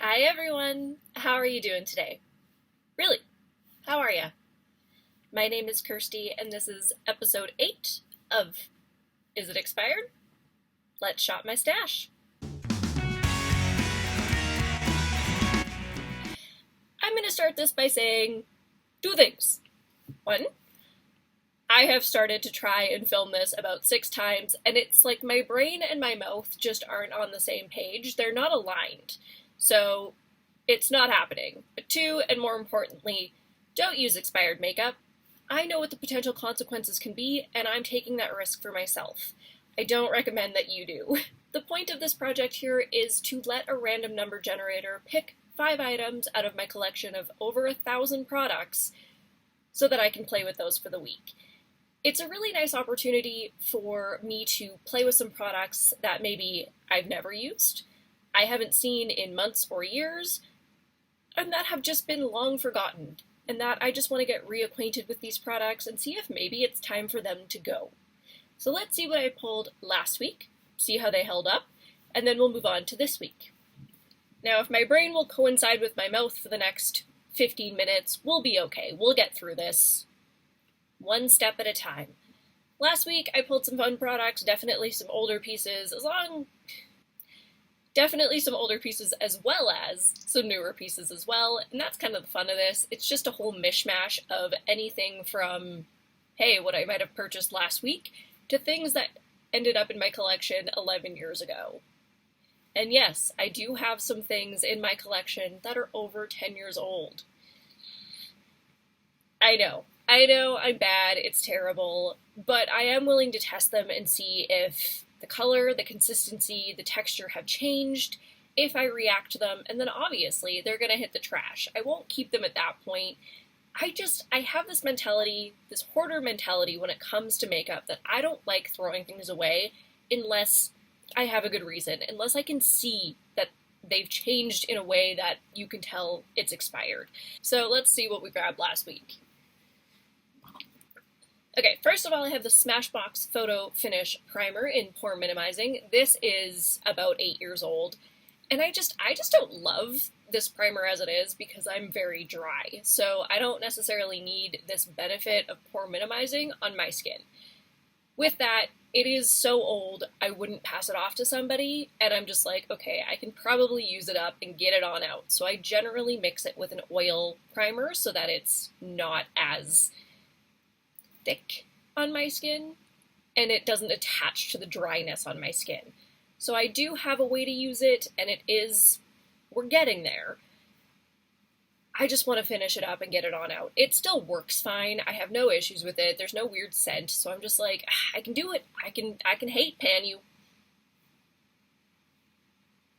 Hi everyone! How are you doing today? Really, how are ya? My name is Kirsty and this is episode 8 of Is It Expired? Let's shop my stash. I'm going to start this by saying two things. One, I have started to try and film this about 6 times and it's like my brain and my mouth just aren't on the same page. They're not aligned. So it's not happening. But two, and more importantly, don't use expired makeup. I know what the potential consequences can be, and I'm taking that risk for myself. I don't recommend that you do. The point of this project here is to let a random number generator pick 5 items out of my collection of over 1,000 products so that I can play with those for the week. It's a really nice opportunity for me to play with some products that maybe I've never used, I haven't seen in months or years, and that have just been long forgotten, and that I just want to get reacquainted with these products and see if maybe it's time for them to go. So let's see what I pulled last week, see how they held up, and then we'll move on to this week. Now, if my brain will coincide with my mouth for the next 15 minutes, we'll be okay. We'll get through this. One step at a time. Last week, I pulled some fun products, definitely some older pieces, Definitely some older pieces as well as some newer pieces as well, and that's kind of the fun of this. It's just a whole mishmash of anything from, hey, what I might have purchased last week, to things that ended up in my collection 11 years ago. And yes, I do have some things in my collection that are over 10 years old. I know, I'm bad, it's terrible, but I am willing to test them and see if the color, the consistency, the texture have changed, if I react to them, and then obviously they're going to hit the trash. I won't keep them at that point. I have this mentality, this hoarder mentality when it comes to makeup, that I don't like throwing things away unless I have a good reason, unless I can see that they've changed in a way that you can tell it's expired. So let's see what we grabbed last week. Okay, first of all, I have the Smashbox Photo Finish Primer in Pore Minimizing. This is about 8 years old, and I just don't love this primer as it is because I'm very dry, so I don't necessarily need this benefit of pore minimizing on my skin. With that, it is so old, I wouldn't pass it off to somebody, and I'm just like, okay, I can probably use it up and get it on out. So I generally mix it with an oil primer so that it's not as thick on my skin, and it doesn't attach to the dryness on my skin. So I do have a way to use it, and we're getting there. I just want to finish it up and get it on out. It still works fine. I have no issues with it. There's no weird scent, so I'm just like, I can do it. I can hate pan you.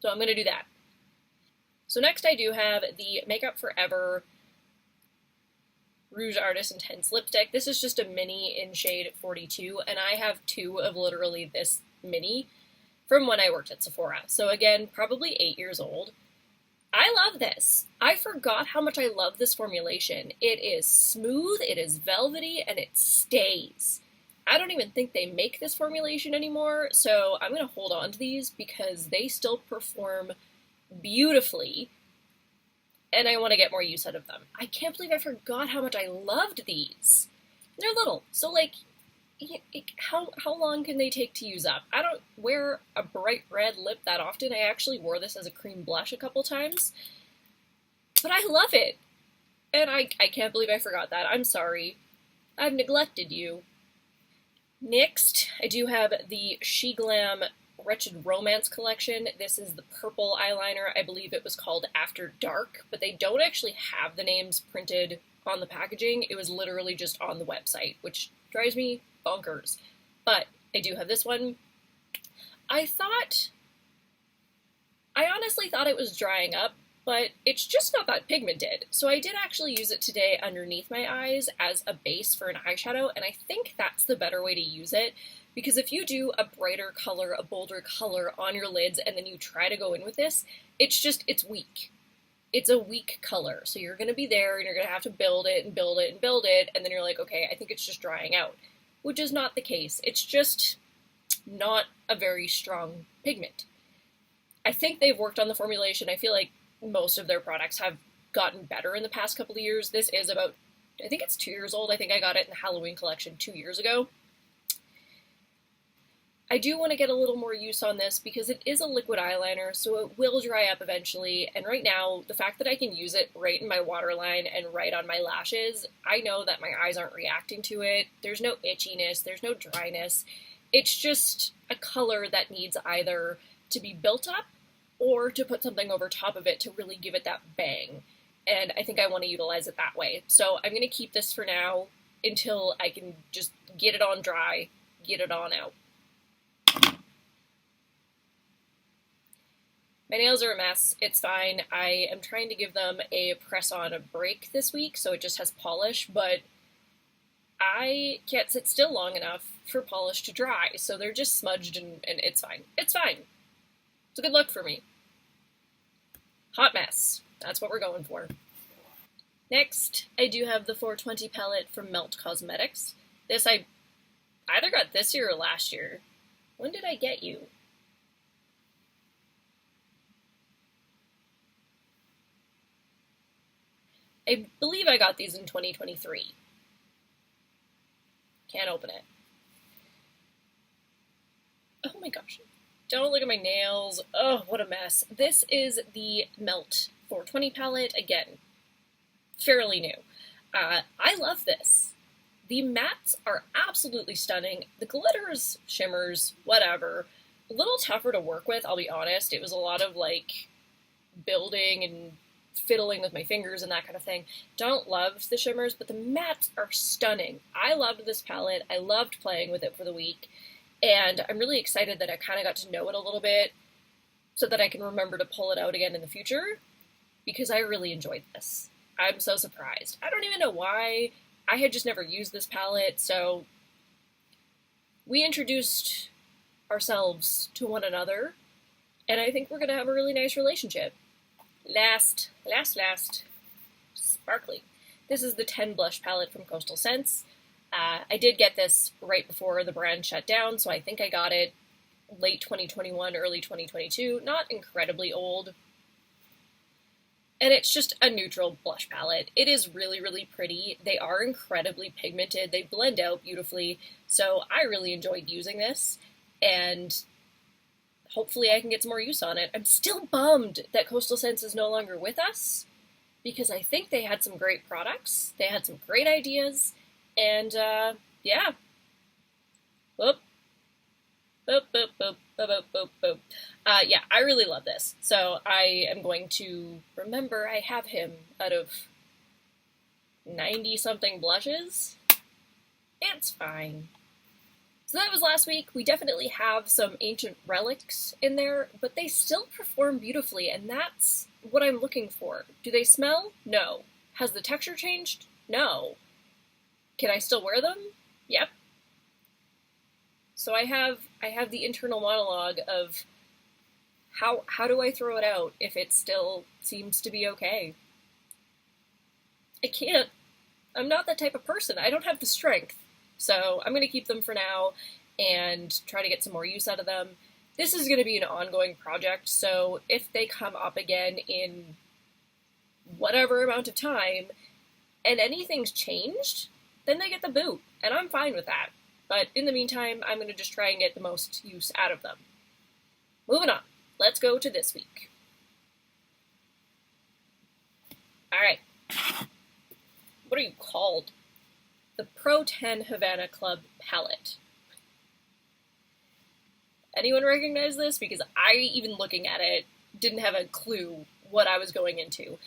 So I'm going to do that. So next I do have the Makeup Forever Rouge Artist Intense Lipstick. This is just a mini in shade 42, and I have 2 of literally this mini from when I worked at Sephora. So again, probably 8 years old. I love this. I forgot how much I love this formulation. It is smooth, it is velvety, and it stays. I don't even think they make this formulation anymore, so I'm going to hold on to these because they still perform beautifully, and I want to get more use out of them. I can't believe I forgot how much I loved these. They're little, so like, how long can they take to use up? I don't wear a bright red lip that often. I actually wore this as a cream blush a couple times, but I love it. And I can't believe I forgot that. I'm sorry. I've neglected you. Next, I do have the Glam Wretched Romance collection. This is the purple eyeliner. I believe it was called After Dark, but they don't actually have the names printed on the packaging. It was literally just on the website, which drives me bonkers. But I do have this one. I honestly thought it was drying up, but it's just not that pigmented. So I did actually use it today underneath my eyes as a base for an eyeshadow, and I think that's the better way to use it, because if you do a brighter color, a bolder color on your lids, and then you try to go in with this, it's weak. It's a weak color, so you're going to be there, and you're going to have to build it, and build it, and build it, and then you're like, okay, I think it's just drying out, which is not the case. It's just not a very strong pigment. I think they've worked on the formulation. I feel like most of their products have gotten better in the past couple of years. This is about, I think it's 2 years old. I think I got it in the Halloween collection 2 years ago. I do want to get a little more use on this because it is a liquid eyeliner, so it will dry up eventually. And right now, the fact that I can use it right in my waterline and right on my lashes, I know that my eyes aren't reacting to it. There's no itchiness, there's no dryness. It's just a color that needs either to be built up or to put something over top of it to really give it that bang. And I think I want to utilize it that way. So I'm going to keep this for now until I can just get it on dry, get it on out. My nails are a mess. It's fine. I am trying to give them a press-on break this week, so it just has polish, but I can't sit still long enough for polish to dry, so they're just smudged and it's fine. It's fine. It's a good look for me. Hot mess. That's what we're going for. Next, I do have the 420 palette from Melt Cosmetics. This I either got this year or last year. When did I get you? I believe I got these in 2023. Can't open it. Oh my gosh. Don't look at my nails. Oh, what a mess. This is the Melt 420 palette. Again, fairly new. I love this. The mattes are absolutely stunning. The glitters, shimmers, whatever. A little tougher to work with, I'll be honest. It was a lot of like building and fiddling with my fingers and that kind of thing. Don't love the shimmers, but the mattes are stunning. I loved this palette. I loved playing with it for the week, and I'm really excited that I kind of got to know it a little bit so that I can remember to pull it out again in the future, because I really enjoyed this. I'm so surprised. I don't even know why. I had just never used this palette, so we introduced ourselves to one another, and I think we're going to have a really nice relationship. Last, sparkly. This is the 10 blush palette from Coastal Scents. I did get this right before the brand shut down, so I think I got it late 2021, early 2022. Not incredibly old. And it's just a neutral blush palette. It is really, really pretty. They are incredibly pigmented. They blend out beautifully, so I really enjoyed using this, and hopefully I can get some more use on it. I'm still bummed that Coastal Scents is no longer with us, because I think they had some great products, they had some great ideas, and yeah. Boop. Boop, boop, boop, boop, boop, boop, boop. Yeah, I really love this. So I am going to remember I have him out of 90-something blushes. It's fine. So that was last week. We definitely have some ancient relics in there, but they still perform beautifully, and that's what I'm looking for. Do they smell? No. Has the texture changed? No. Can I still wear them? Yep. So I have the internal monologue of how do I throw it out if it still seems to be okay? I can't. I'm not that type of person. I don't have the strength. So I'm going to keep them for now and try to get some more use out of them. This is going to be an ongoing project, so if they come up again in whatever amount of time and anything's changed, then they get the boot, and I'm fine with that. But in the meantime, I'm going to just try and get the most use out of them. Moving on. Let's go to this week. Alright. What are you called? The Pro 10 Havana Club palette. Anyone recognize this? Because I, even looking at it, didn't have a clue what I was going into.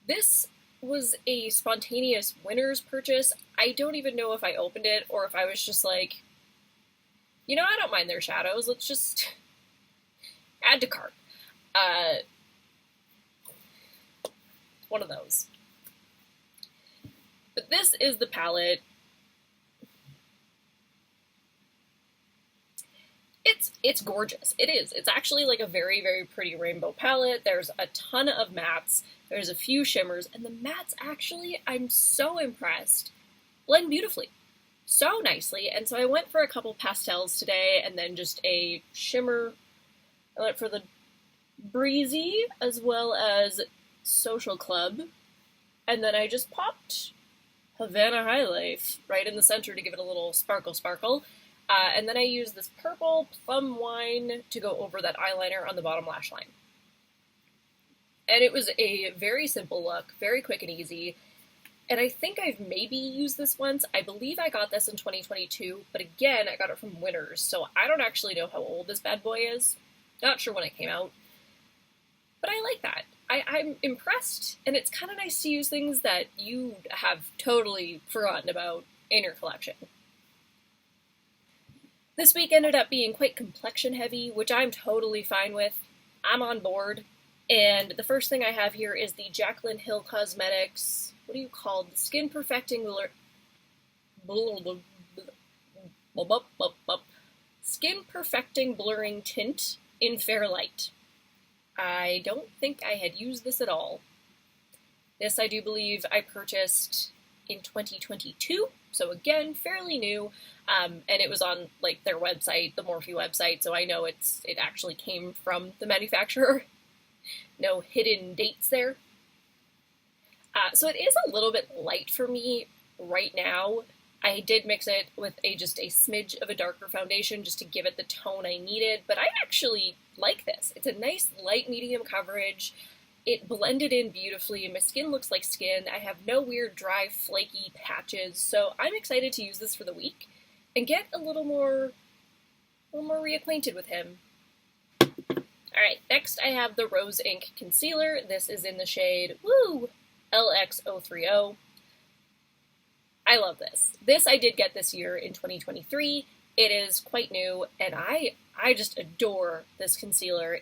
This was a spontaneous winner's purchase. I don't even know if I opened it or if I was just like, you know, I don't mind their shadows. Let's just add to cart. One of those. But this is the palette. It's gorgeous. It is. It's actually like a very, very pretty rainbow palette. There's a ton of mattes. There's a few shimmers. And the mattes, actually, I'm so impressed, blend beautifully. So nicely. And so I went for a couple pastels today and then just a shimmer. I went for the Breezy, as well as Social Club, and then I just popped Havana High Life right in the center to give it a little sparkle sparkle. And then I used this purple plum wine to go over that eyeliner on the bottom lash line. And it was a very simple look, very quick and easy. And I think I've maybe used this once. I believe I got this in 2022, but again, I got it from Winners, so I don't actually know how old this bad boy is. Not sure when it came out. But I like that. I'm impressed, and it's kind of nice to use things that you have totally forgotten about in your collection. This week ended up being quite complexion heavy, which I'm totally fine with. I'm on board. And the first thing I have here is the Jaclyn Hill Cosmetics, what do you call it? Skin Perfecting Skin Perfecting Blurring Tint in Fair Light. I don't think I had used this at all. This, I do believe, I purchased in 2022, so again, fairly new, and it was on like their website, the Morphe website, so I know it actually came from the manufacturer. No hidden dates there. So it is a little bit light for me right now. I did mix it with just a smidge of a darker foundation just to give it the tone I needed, but I actually like this. It's a nice light medium coverage. It blended in beautifully. My skin looks like skin. I have no weird dry flaky patches, so I'm excited to use this for the week and get a little more reacquainted with him. Alright, next I have the Rose Ink Concealer. This is in the shade, woo, LX030. I love this. This I did get this year in 2023. It is quite new, and I just adore this concealer.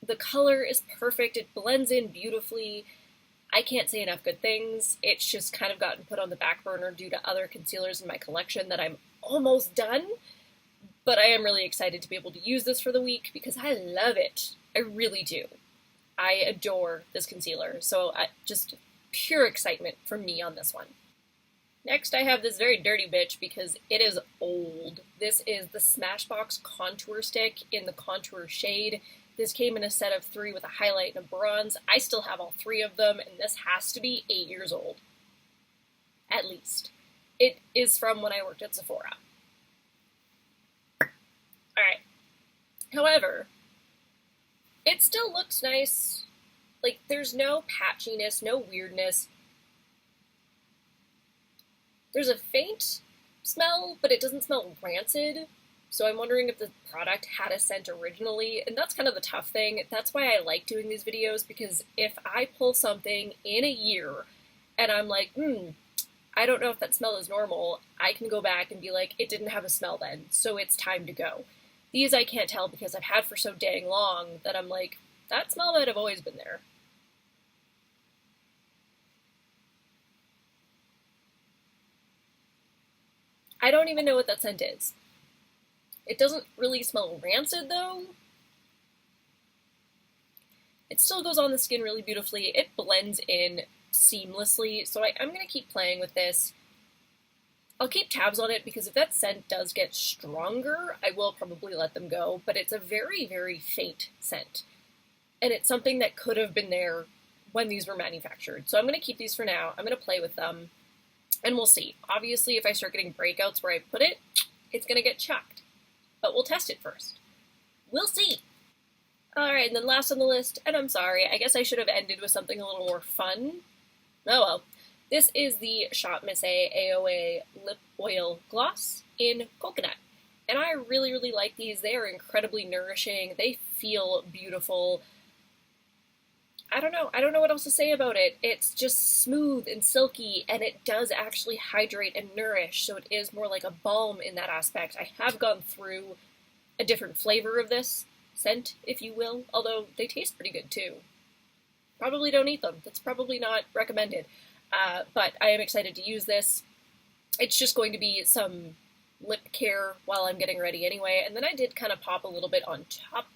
The color is perfect. It blends in beautifully. I can't say enough good things. It's just kind of gotten put on the back burner due to other concealers in my collection that I'm almost done. But I am really excited to be able to use this for the week because I love it. I really do. I adore this concealer. So just pure excitement from me on this one. Next, I have this very dirty bitch because it is old. This is the Smashbox Contour Stick in the Contour shade. This came in a set of 3 with a highlight and a bronze. I still have all 3 of them, and this has to be 8 years old. At least. It is from when I worked at Sephora. Alright. However, it still looks nice. Like, there's no patchiness, no weirdness. There's a faint smell, but it doesn't smell rancid. So I'm wondering if the product had a scent originally, and that's kind of the tough thing. That's why I like doing these videos, because if I pull something in a year and I'm like, I don't know if that smell is normal, I can go back and be like, it didn't have a smell then, so it's time to go. These I can't tell because I've had for so dang long that I'm like, that smell might have always been there. I don't even know what that scent is. It doesn't really smell rancid, though. It still goes on the skin really beautifully. It blends in seamlessly, so I'm going to keep playing with this. I'll keep tabs on it because if that scent does get stronger, I will probably let them go, but it's a very, very faint scent. And it's something that could have been there when these were manufactured. So I'm going to keep these for now. I'm going to play with them, and we'll see. Obviously, if I start getting breakouts where I put it, it's going to get chucked. But we'll test it first. We'll see. Alright, and then last on the list, and I'm sorry, I guess I should have ended with something a little more fun. Oh well. This is the Shop Miss A AOA Lip Oil Gloss in Coconut. And I really, really like these. They are incredibly nourishing. They feel beautiful. I don't know what else to say about it. It's just smooth and silky, and it does actually hydrate and nourish, so it is more like a balm in that aspect. I have gone through a different flavor of this scent, if you will, although they taste pretty good too. Probably don't eat them. That's probably not recommended. But I am excited to use this. It's just going to be some lip care while I'm getting ready anyway, and then I did kind of pop a little bit on top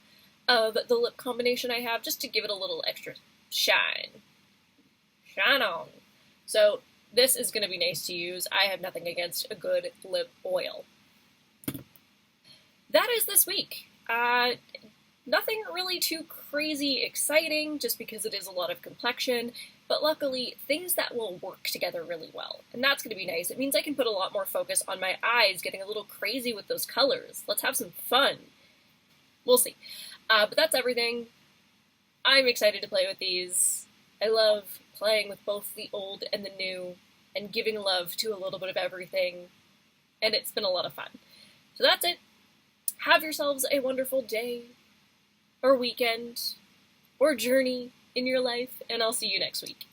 of the lip combination I have, just to give it a little extra shine. Shine on. So this is going to be nice to use. I have nothing against a good lip oil. That is this week. Nothing really too crazy exciting just because it is a lot of complexion, but luckily things that will work together really well. And that's going to be nice. It means I can put a lot more focus on my eyes, getting a little crazy with those colors. Let's have some fun. We'll see. But that's everything. I'm excited to play with these. I love playing with both the old and the new, and giving love to a little bit of everything, and it's been a lot of fun. So that's it. Have yourselves a wonderful day, or weekend, or journey in your life, and I'll see you next week.